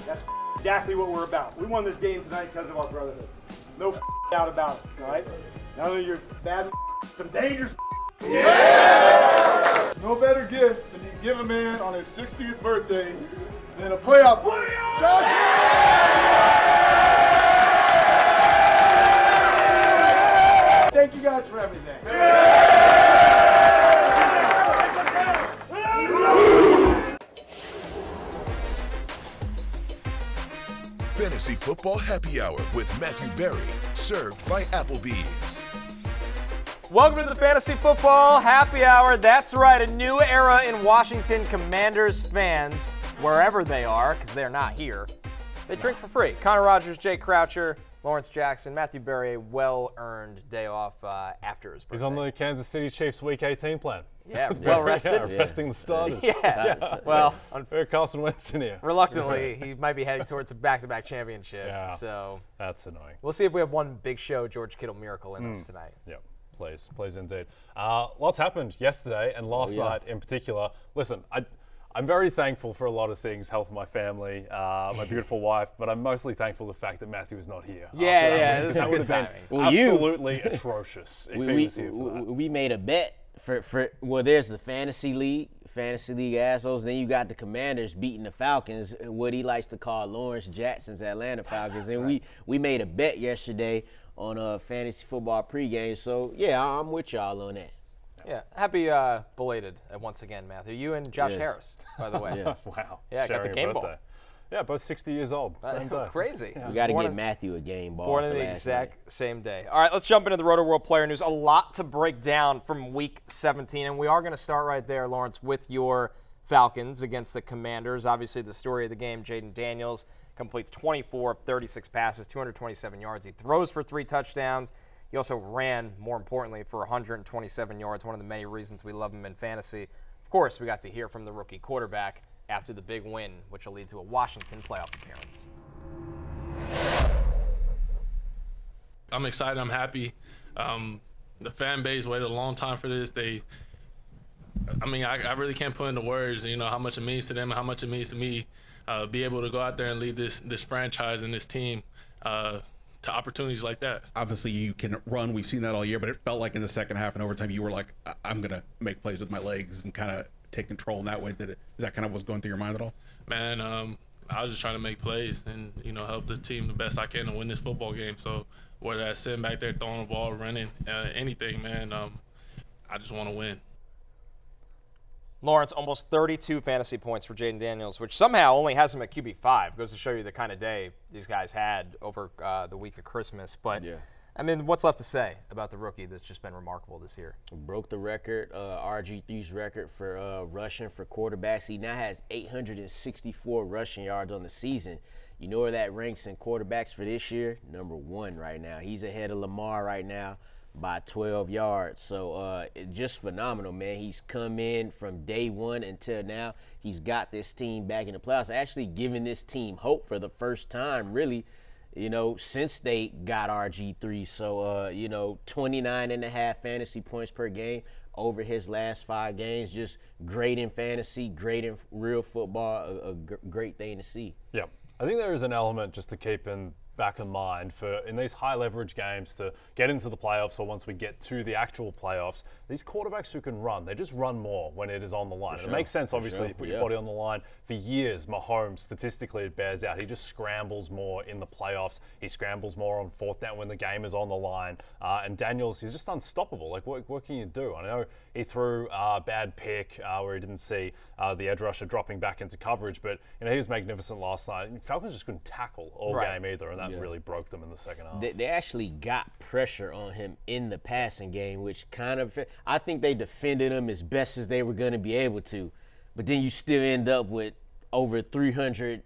That's exactly what we're about. We won this game tonight because of our brotherhood. No doubt about it, all right? None of your bad, some dangerous. Yeah! No better gift than you can give a man on his 60th birthday than a playoff. Thank you guys for everything. Fantasy Football Happy Hour with Matthew Berry, served by Applebee's. Welcome to the Fantasy Football Happy Hour. That's right, a new era in Washington Commanders fans, wherever they are, because they're not here. They drink for free. Connor Rogers, Jay Croucher, Lawrence Jackson, Matthew Berry, a well-earned day off after his birthday. He's on the Kansas City Chiefs Week 18 plan. Yeah, well-rested. Yeah, resting the starters. Yeah. Well, Carson Wentz in here. Reluctantly, he might be heading towards a back-to-back championship. Yeah, so that's annoying. We'll see if we have one big show George Kittle miracle in us tonight. Yep. Please indeed. Lots happened yesterday and last night in particular. Listen, I'm very thankful for a lot of things, health of my family, my beautiful wife, but I'm mostly thankful for the fact that Matthew is not here. This is good timing. Absolutely atrocious if he was here for that. We made a bet for there's the fantasy league assholes. Then you got the Commanders beating the Falcons, what he likes to call Lawrence Jackson's Atlanta Falcons. And we made a bet yesterday on a fantasy football pregame. So, yeah, I'm with y'all on that. Yeah, happy belated once again, Matthew. You and Josh Harris, by the way. Yeah. Wow. Yeah, got the game ball. Yeah, both 60 years old. Same day. Crazy. Yeah. We got to get Matthew a game ball. Born on the exact same day. All right, let's jump into the Roto World player news. A lot to break down from Week 17, and we are going to start right there, Lawrence, with your Falcons against the Commanders. Obviously, the story of the game, Jayden Daniels completes 24 of 36 passes, 227 yards. He throws for 3 touchdowns. He also ran, more importantly, for 127 yards, one of the many reasons we love him in fantasy. Of course, we got to hear from the rookie quarterback after the big win, which will lead to a Washington playoff appearance. I'm excited. I'm happy. The fan base waited a long time for this. I really can't put into words, how much it means to them and how much it means to me. Be able to go out there and lead this franchise and this team to opportunities like that. Obviously, you can run. We've seen that all year, but it felt like in the second half and overtime, you were like, I'm going to make plays with my legs and kind of take control in that way. Is that kind of what's going through your mind at all? Man, I was just trying to make plays and, help the team the best I can to win this football game. So whether that's sitting back there throwing the ball, running, anything, man, I just want to win. Lawrence, almost 32 fantasy points for Jayden Daniels, which somehow only has him at QB5. Goes to show you the kind of day these guys had over the week of Christmas. But, what's left to say about the rookie that's just been remarkable this year? Broke the record, RG3's record for rushing for quarterbacks. He now has 864 rushing yards on the season. You know where that ranks in quarterbacks for this year? Number 1 right now. He's ahead of Lamar right now by 12 yards. So just phenomenal, man. He's come in from day one until now. He's got this team back in the playoffs, actually giving this team hope for the first time, really, since they got RG3. So, 29 and a half fantasy points per game over his last 5 games. Just great in fantasy, great in real football, a great thing to see. Yeah. I think there is an element just to keep back in mind for in these high leverage games to get into the playoffs, or once we get to the actual playoffs, these quarterbacks who can run, they just run more when it is on the line. And it makes sense, obviously, you put your body on the line. For years, Mahomes, statistically, it bears out. He just scrambles more in the playoffs. He scrambles more on 4th down when the game is on the line. And Daniels, he's just unstoppable. Like, what can you do? I know he threw a bad pick where he didn't see the edge rusher dropping back into coverage, but he was magnificent last night. Falcons just couldn't tackle all game either, and that really broke them in the second half. They actually got pressure on him in the passing game, which kind of, I think they defended him as best as they were going to be able to. But then you still end up with over 300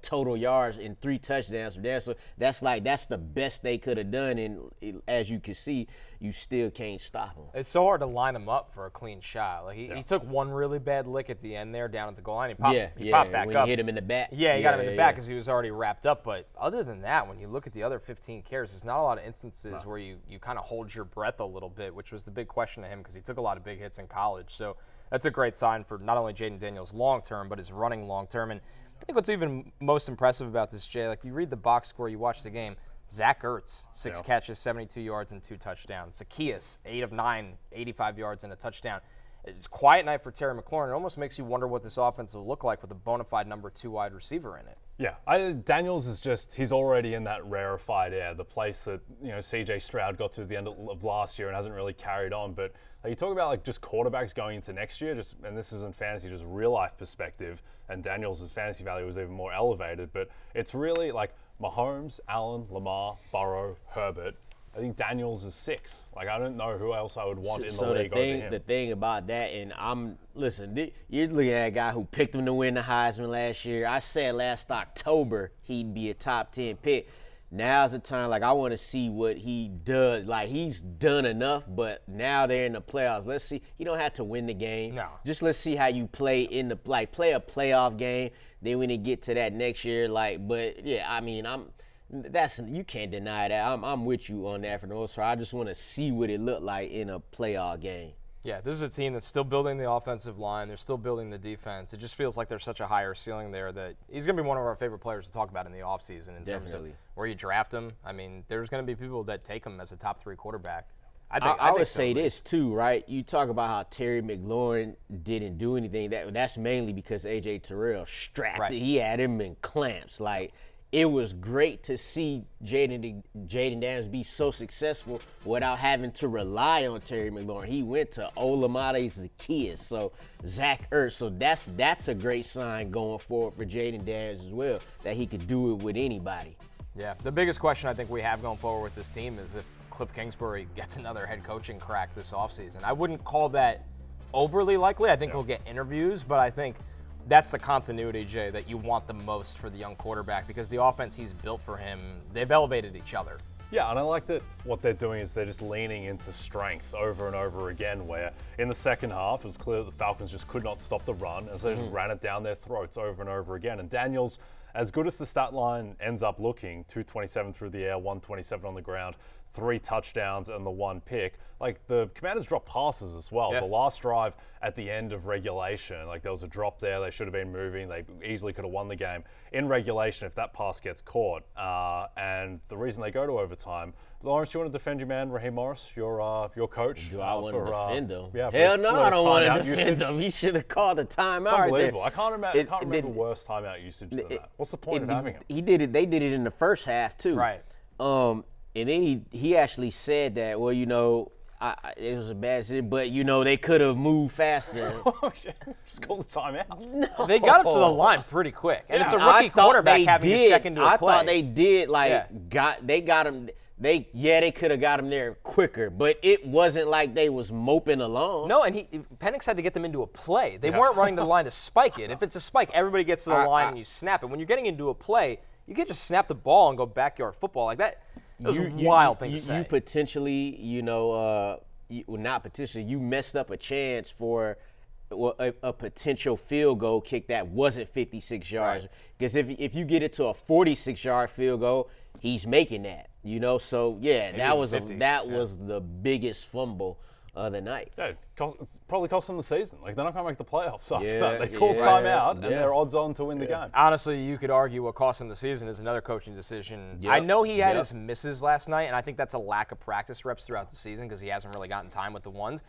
total yards and 3 touchdowns from there. So that's the best they could have done. And as you can see, you still can't stop him. It's so hard to line him up for a clean shot. Like he took one really bad lick at the end there down at the goal line. He popped back when up. He hit him in the back. Yeah, he got him in the back because he was already wrapped up. But other than that, when you look at the other 15 carries, there's not a lot of instances where you kind of hold your breath a little bit, which was the big question to him because he took a lot of big hits in college. So that's a great sign for not only Jayden Daniels long-term, but his running long-term. And I think what's even most impressive about this, Jay, like you read the box score, you watch the game. Zach Ertz, 6 catches, 72 yards, and 2 touchdowns. Zacchaeus, 8 of 9, 85 yards, and a touchdown. It's a quiet night for Terry McLaurin. It almost makes you wonder what this offense will look like with a bona fide number 2 wide receiver in it. Yeah, Daniels is he's already in that rarefied air, the place that, C.J. Stroud got to the end of last year and hasn't really carried on. But you talk about just quarterbacks going into next year, and this isn't fantasy, just real life perspective, and Daniels' fantasy value was even more elevated. But it's really like Mahomes, Allen, Lamar, Burrow, Herbert. I think Daniels is 6. I don't know who else I would want in the league over him. The thing about that, and you're looking at a guy who picked him to win the Heisman last year. I said last October he'd be a top 10 pick. Now's the time, I want to see what he does. He's done enough, but now they're in the playoffs. Let's see. You don't have to win the game. No. Just let's see how you play in the play a playoff game. Then when they get to that next year, you can't deny that. I'm with you on that for the most part. I just want to see what it looked like in a playoff game. Yeah, this is a team that's still building the offensive line. They're still building the defense. It just feels like there's such a higher ceiling there that he's going to be one of our favorite players to talk about in the offseason in terms of where you draft him. I mean, there's going to be people that take him as a top 3 quarterback. I would say this too, right? You talk about how Terry McLaurin didn't do anything. That's mainly because A.J. Terrell strapped it. He had him in clamps. It was great to see Jayden Daniels be so successful without having to rely on Terry McLaurin. He went to Olamide Zacchaeus, so Zach Ertz. So that's a great sign going forward for Jayden Daniels as well, that he could do it with anybody. Yeah, the biggest question I think we have going forward with this team is if Cliff Kingsbury gets another head coaching crack this offseason. I wouldn't call that overly likely. I think he'll get interviews, but I think that's the continuity, Jay, that you want the most for the young quarterback because the offense he's built for him, they've elevated each other. Yeah, and I like that what they're doing is they're just leaning into strength over and over again, where in the second half it was clear that the Falcons just could not stop the run, and so they just ran it down their throats over and over again. And Daniels, as good as the stat line ends up looking, 227 through the air, 127 on the ground, 3 touchdowns and the 1 pick. The Commanders dropped passes as well. Yeah. The last drive at the end of regulation, there was a drop there. They should have been moving. They easily could have won the game. In regulation, if that pass gets caught, and the reason they go to overtime, Lawrence, you want to defend your man, Raheem Morris, your coach? Do I want to defend him? Yeah, hell no, I don't want to defend him. He should have called a timeout. It's unbelievable. Right there. I can't remember worse timeout usage than that. What's the point of having him? He did it. They did it in the first half too. Right. And then he actually said that, it was a bad decision, but they could have moved faster. Just call the timeout. No. They got up to the line pretty quick, and it's a rookie quarterback having to check into a play. I thought they did. They got him. They could have got him there quicker, but it wasn't like they was moping along. No, and Penix had to get them into a play. They weren't running to the line to spike it. If it's a spike, everybody gets to the line and you snap it. When you're getting into a play, you can't just snap the ball and go backyard football like that. It was a wild thing to say. You potentially, not potentially, you messed up a chance for a potential field goal kick that wasn't 56 yards. Because if you get it to a 46-yard field goal, he's making that. So that was the biggest fumble of the night. Yeah, it probably cost them the season. They're not going to make the playoffs after that. They call timeout, and they're odds on to win the game. Honestly, you could argue what cost him the season is another coaching decision. Yep. I know he had his misses last night, and I think that's a lack of practice reps throughout the season because he hasn't really gotten time with the ones.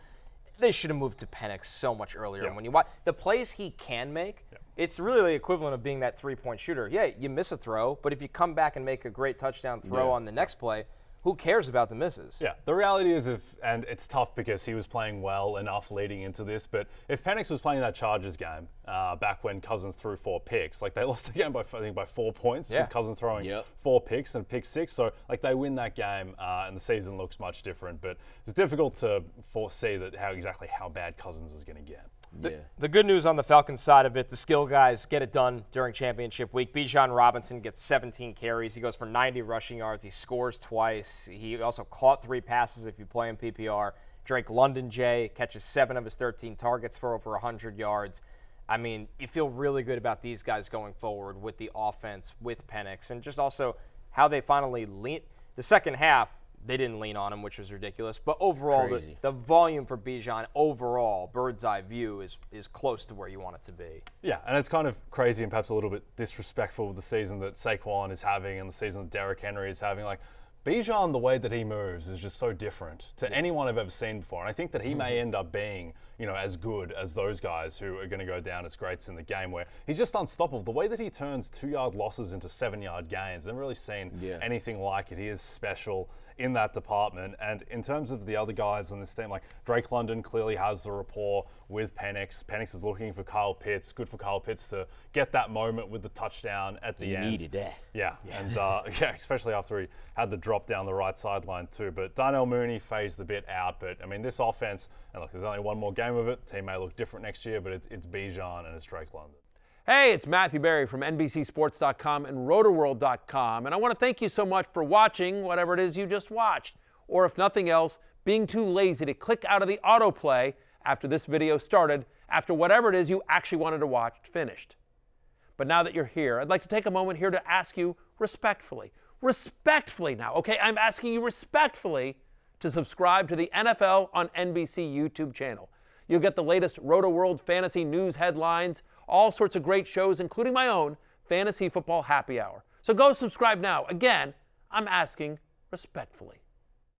They should have moved to Penix so much earlier. And when you watch the plays he can make, it's really the equivalent of being that 3-point shooter. Yeah, you miss a throw, but if you come back and make a great touchdown throw on the next play, who cares about the misses? Yeah, the reality is and it's tough because he was playing well enough leading into this, but if Penix was playing that Chargers game back when Cousins threw 4 picks, they lost the game by 4 points with Cousins throwing 4 picks and pick 6. So they win that game and the season looks much different, but it's difficult to foresee that how bad Cousins is going to get. The good news on the Falcons side of it, the skill guys get it done during championship week. Bijan Robinson gets 17 carries. He goes for 90 rushing yards. He scores twice. He also caught 3 passes if you play in PPR. Drake London, Jay, catches 7 of his 13 targets for over 100 yards. I mean, you feel really good about these guys going forward with the offense, with Penix, and just also how they finally lean. The second half, they didn't lean on him, which was ridiculous. But overall, the volume for Bijan, overall, bird's eye view, is close to where you want it to be. Yeah, and it's kind of crazy and perhaps a little bit disrespectful with the season that Saquon is having and the season that Derrick Henry is having. Like, Bijan, the way that he moves is just so different to anyone I've ever seen before. And I think that he may end up being, as good as those guys who are going to go down as greats in the game, where he's just unstoppable. The way that he turns 2-yard losses into 7-yard gains, I've never really seen anything like it. He is special in that department. And in terms of the other guys on this team, like Drake London clearly has the rapport with Penix. Penix is looking for Kyle Pitts. Good for Kyle Pitts to get that moment with the touchdown at the end. He needed that. Yeah. And especially after he had the drop down the right sideline too. But Darnell Mooney phased the bit out. But I mean, this offense, and look, there's only one more game of it. The team may look different next year, but it's Bijan and it's Drake London. Hey, it's Matthew Berry from NBCSports.com and RotorWorld.com, and I want to thank you so much for watching whatever it is you just watched, or if nothing else, being too lazy to click out of the autoplay after this video started, after whatever it is you actually wanted to watch finished. But now that you're here, I'd like to take a moment here to ask you respectfully now, okay? I'm asking you respectfully to subscribe to the NFL on NBC YouTube channel. You'll get the latest Roto-World fantasy news headlines, all sorts of great shows, including my own Fantasy Football Happy Hour. So go subscribe now. Again, I'm asking respectfully.